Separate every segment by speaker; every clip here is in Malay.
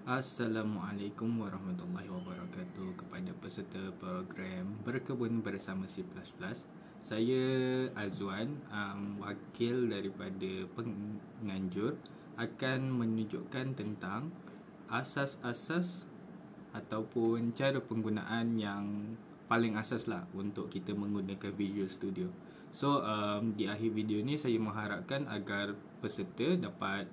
Speaker 1: Assalamualaikum warahmatullahi wabarakatuh kepada peserta program Berkebun Bersama C++. Saya Azwan, wakil daripada penganjur, akan menunjukkan tentang asas-asas ataupun cara penggunaan yang paling asas lah untuk kita menggunakan Visual Studio. So di akhir video ni saya mengharapkan agar peserta dapat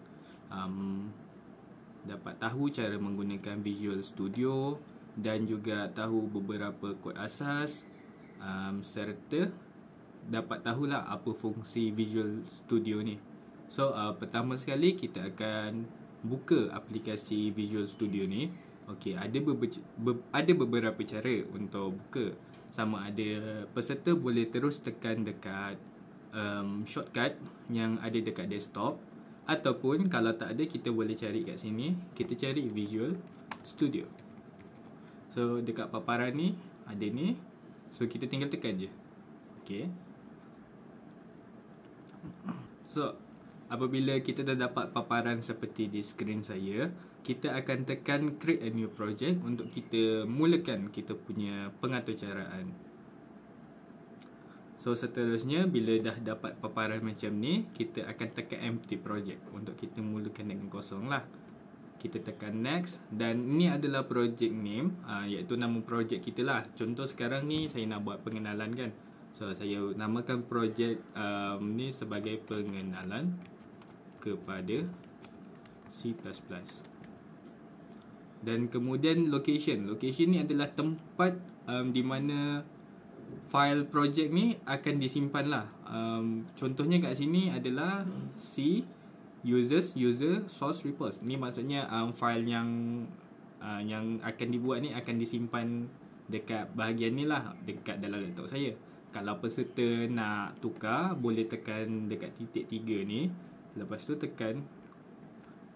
Speaker 1: tahu cara menggunakan Visual Studio dan juga tahu beberapa kod asas, serta dapat tahulah apa fungsi Visual Studio ni. So pertama sekali kita akan buka aplikasi Visual Studio ni. Okey, ada beberapa cara untuk buka. Sama ada peserta boleh terus tekan dekat shortcut yang ada dekat desktop, ataupun kalau tak ada, kita boleh cari kat sini. Kita cari Visual Studio. So dekat paparan ni ada ni. So kita tinggal tekan je. Okay. So apabila kita dah dapat paparan seperti di skrin saya, kita akan tekan create a new project untuk kita mulakan kita punya pengaturcaraan. So seterusnya, bila dah dapat paparan macam ni, kita akan tekan empty project untuk kita mulakan dengan kosong lah. Kita tekan next, dan ni adalah project name, iaitu nama project kita lah. Contoh sekarang ni saya nak buat pengenalan kan. So saya namakan project ni sebagai pengenalan kepada C++. Dan kemudian location ni adalah tempat di mana file project ni akan disimpan lah. Contohnya kat sini adalah C user source repos. Ni maksudnya file yang akan dibuat ni akan disimpan dekat bahagian ni lah, dekat dalam laptop saya. Kalau peserta nak tukar, boleh tekan dekat titik 3 ni. Lepas tu tekan,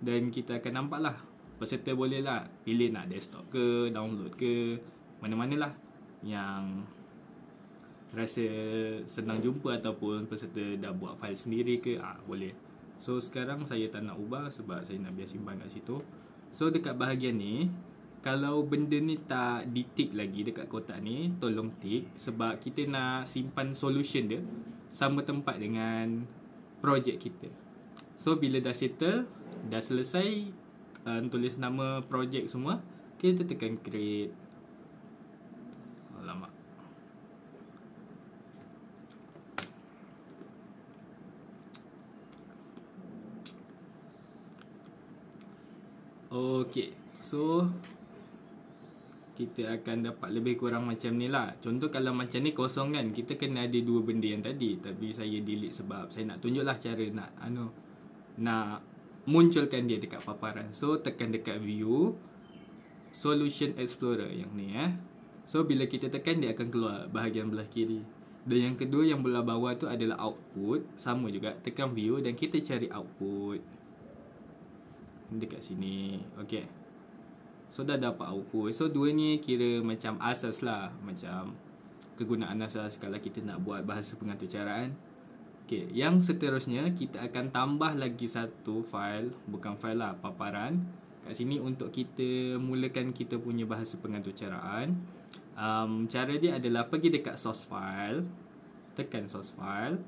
Speaker 1: dan kita akan nampak lah. Peserta boleh lah pilih nak desktop ke, download ke, mana-mana lah yang rasa senang jumpa, ataupun peserta dah buat file sendiri ke, boleh. So sekarang saya tak nak ubah sebab saya nak biar simpan kat situ. So dekat bahagian ni, kalau benda ni tak ditik lagi dekat kotak ni, tolong tik, sebab kita nak simpan solution dia sama tempat dengan projek kita. So bila dah settle, dah selesai tulis nama projek semua, kita tekan create. Alamak. Okey, so kita akan dapat lebih kurang macam ni lah. Contoh kalau macam ni kosong kan, kita kena ada dua benda yang tadi. Tapi saya delete sebab saya nak tunjuk lah cara nak munculkan dia dekat paparan. So tekan dekat view, solution explorer yang ni So bila kita tekan, dia akan keluar bahagian belah kiri. Dan yang kedua yang belah bawah tu adalah output. Sama juga, tekan view dan kita cari output dekat sini. Okay, so dah dapat output. So dua ni kira macam asas lah, macam kegunaan asas kalau kita nak buat bahasa pengaturcaraan. Okay, yang seterusnya kita akan tambah lagi satu file, bukan file lah, paparan kat sini untuk kita mulakan kita punya bahasa pengaturcaraan. Cara dia adalah pergi dekat source file, tekan source file.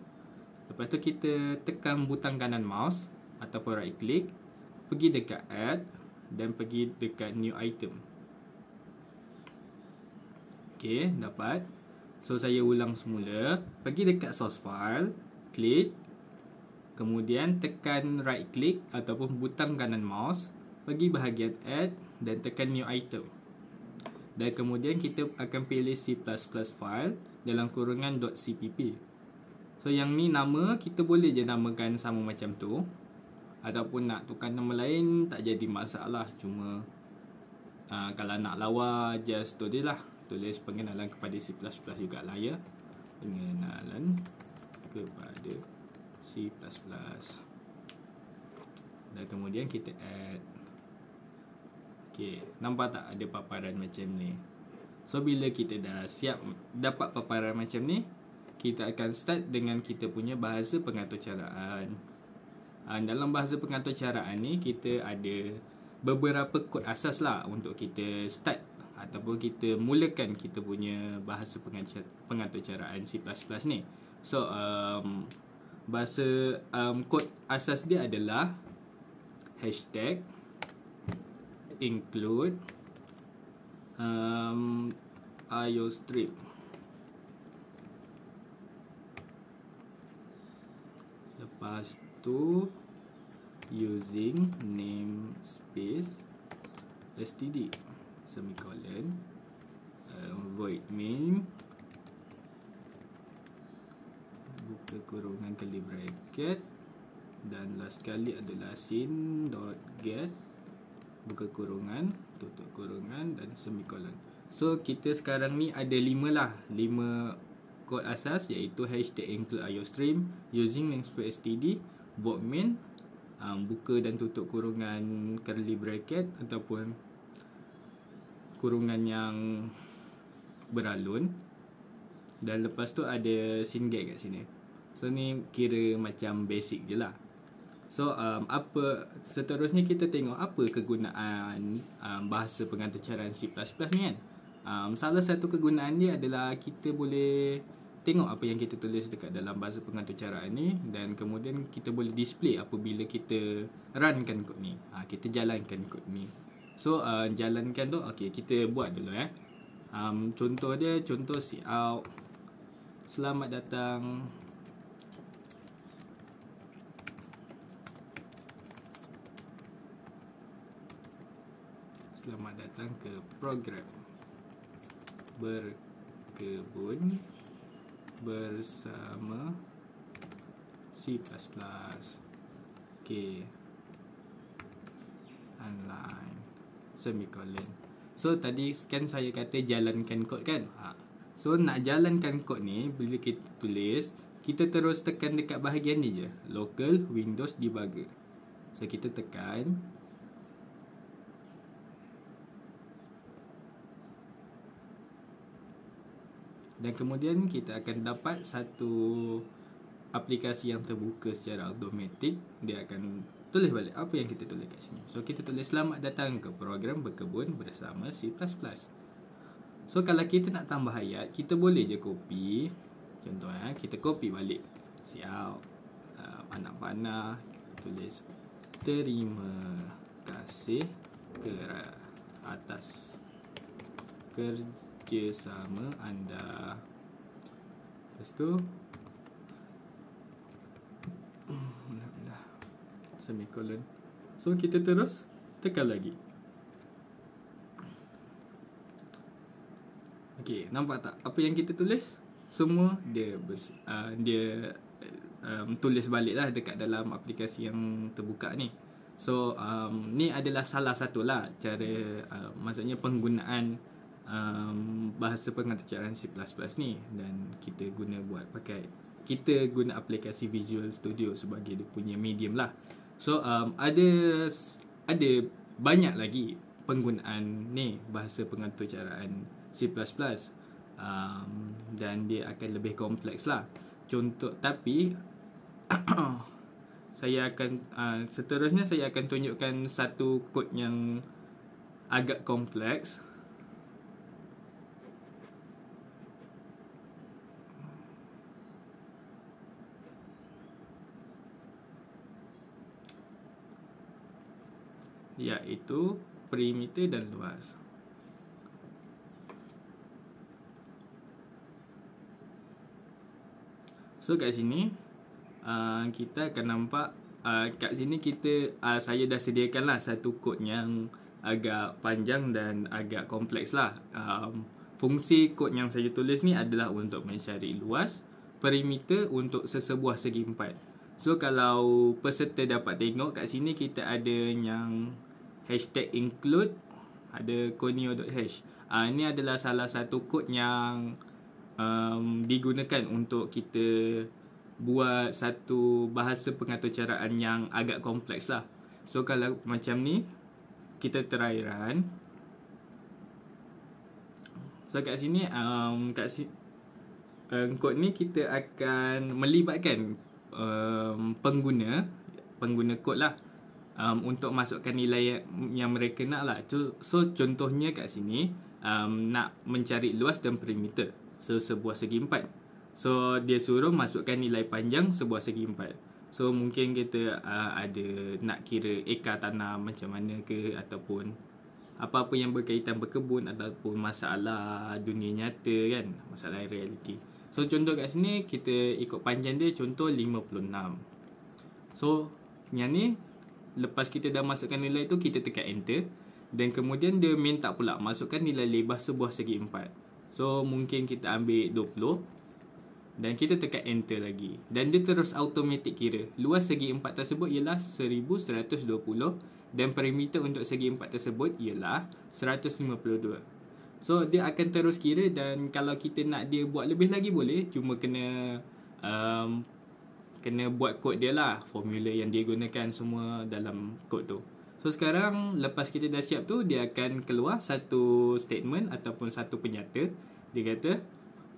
Speaker 1: Lepas tu kita tekan butang kanan mouse ataupun right click, pergi dekat add dan pergi dekat new item. Okay, dapat. So saya ulang semula. Pergi dekat source file, klik, kemudian tekan right click ataupun butang kanan mouse, pergi bahagian add dan tekan new item. Dan kemudian kita akan pilih C++ file dalam kurungan .cpp. So yang ni nama kita boleh je namakan sama macam tu, ataupun nak tukar nama lain tak jadi masalah. Cuma kalau nak lawa, just tulis lah, tulis pengenalan kepada C++ jugalah ya. Pengenalan kepada C++. Dan kemudian kita add. Okay, nampak tak ada paparan macam ni? So bila kita dah siap dapat paparan macam ni, kita akan start dengan kita punya bahasa pengaturcaraan. Dalam bahasa pengaturcaraan ni kita ada beberapa kod asas lah untuk kita start ataupun kita mulakan kita punya bahasa pengaturcaraan C++ ni. So bahasa kod asas dia adalah hashtag include IOStream. Lepas tu using namespace std semicolon void main buka kurungan curly bracket dan last sekali adalah scene.get buka kurungan tutup kurungan dan semicolon. So kita sekarang ni ada 5 lah, 5 kod asas, iaitu hashtag include IOStream, using namespace std, void main, buka dan tutup kurungan curly bracket ataupun kurungan yang beralun, dan lepas tu ada scene.get kat sini. So ni kira macam basic je lah. So apa seterusnya kita tengok apa kegunaan bahasa pengaturcaraan C++ ni kan. Salah satu kegunaan dia adalah kita boleh tengok apa yang kita tulis dekat dalam bahasa pengaturcaraan ni, dan kemudian kita boleh display apabila kita runkan kod ni. Kita jalankan kod ni. So jalankan tu, okey, kita buat dulu contoh dia, contoh cout selamat datang ke program berkebun bersama C++. Okay, online semicolon. So tadi kan saya kata jalankan kod kan. So nak jalankan kod ni, bila kita tulis, kita terus tekan dekat bahagian ni je, local Windows debugger. So kita tekan, dan kemudian kita akan dapat satu aplikasi yang terbuka secara automatik. Dia akan tulis balik apa yang kita tulis kat sini. So kita tulis selamat datang ke program berkebun bersama C++. So kalau kita nak tambah ayat, kita boleh je copy. Contoh kita copy balik cout anak panah, tulis terima kasih atas kerjasama anda. Lepas tu semicolon. So kita terus tekan lagi. Okey, nampak tak apa yang kita tulis? Semua dia tulis balik lah dekat dalam aplikasi yang terbuka ni. So ni adalah salah satu lah cara maksudnya penggunaan bahasa pengaturcaraan C++ ni, dan kita guna aplikasi Visual Studio sebagai dia punya medium lah. So ada banyak lagi penggunaan ni bahasa pengaturcaraan C++, dan dia akan lebih kompleks lah. Contoh, tapi seterusnya saya akan tunjukkan satu kod yang agak kompleks. Iaitu perimeter dan luas. So kat sini kita akan nampak kat sini saya dah sediakan lah satu kod yang agak panjang dan agak kompleks lah. Fungsi kod yang saya tulis ni adalah untuk mencari luas, perimeter untuk sesebuah segi empat. So kalau peserta dapat tengok kat sini, kita ada yang hashtag include, ada conio.hash. Ini adalah salah satu kod yang digunakan untuk kita buat satu bahasa pengaturcaraan yang agak kompleks lah. So kalau macam ni, kita try run. So kat sini kod ni kita akan melibatkan pengguna kod lah. untuk masukkan nilai yang mereka nak lah. So contohnya kat sini nak mencari luas dan perimeter sebuah segi empat. So dia suruh masukkan nilai panjang sebuah segi empat. So mungkin kita ada nak kira ekar tanah macam mana ke, ataupun apa-apa yang berkaitan berkebun ataupun masalah dunia nyata kan, masalah realiti. So contoh kat sini kita ikut panjang dia, contoh 56. So yang ni lepas kita dah masukkan nilai tu, kita tekan enter. Dan kemudian dia minta pula masukkan nilai lebar sebuah segi empat. So mungkin kita ambil 20 dan kita tekan enter lagi. Dan dia terus automatic kira luas segi empat tersebut ialah 1120 dan perimeter untuk segi empat tersebut ialah 152. So dia akan terus kira, dan kalau kita nak dia buat lebih lagi boleh, cuma kena buat kod dia lah, formula yang dia gunakan semua dalam kod tu. So sekarang lepas kita dah siap tu, dia akan keluar satu statement ataupun satu penyata. Dia kata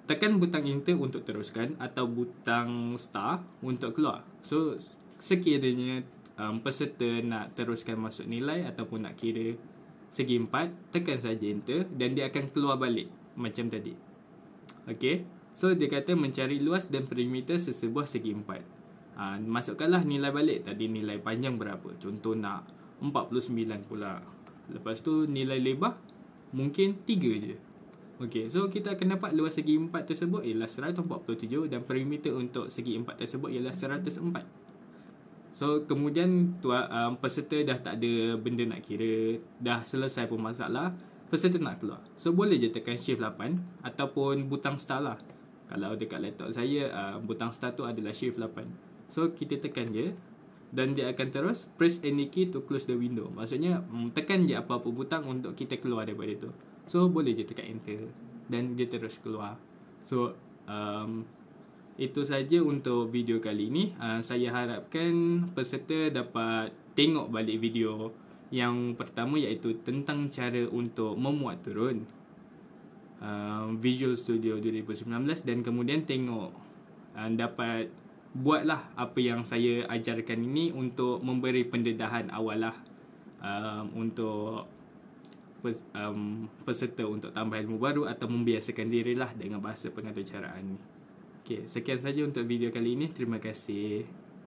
Speaker 1: tekan butang enter untuk teruskan atau butang star untuk keluar. So sekiranya peserta nak teruskan masuk nilai ataupun nak kira segi empat, tekan saja enter dan dia akan keluar balik macam tadi. Okay, so dia kata mencari luas dan perimeter sesebuah segi empat. Masukkanlah nilai balik. Tadi nilai panjang berapa, contoh nak 49 pula. Lepas tu nilai lebar mungkin 3 je. Okay, so kita akan dapat luas segi empat tersebut ialah 147 dan perimeter untuk segi empat tersebut ialah 104. So kemudian peserta dah tak ada benda nak kira, dah selesai pun masalah, peserta nak keluar. So boleh je tekan shift 8 ataupun butang star lah. Kalau dekat laptop saya butang star tu adalah shift 8. So kita tekan je dan dia akan terus press any key to close the window. Maksudnya tekan je apa-apa butang untuk kita keluar daripada tu. So boleh je tekan enter dan dia terus keluar. So itu saja untuk video kali ini. Saya harapkan peserta dapat tengok balik video yang pertama, iaitu tentang cara untuk memuat turun Visual Studio 2019, dan kemudian tengok dapat buatlah apa yang saya ajarkan ini untuk memberi pendedahan awal lah untuk peserta untuk tambah ilmu baru atau membiasakan dirilah dengan bahasa pengaturcaraan ni. Okay, sekian saja untuk video kali ini. Terima kasih.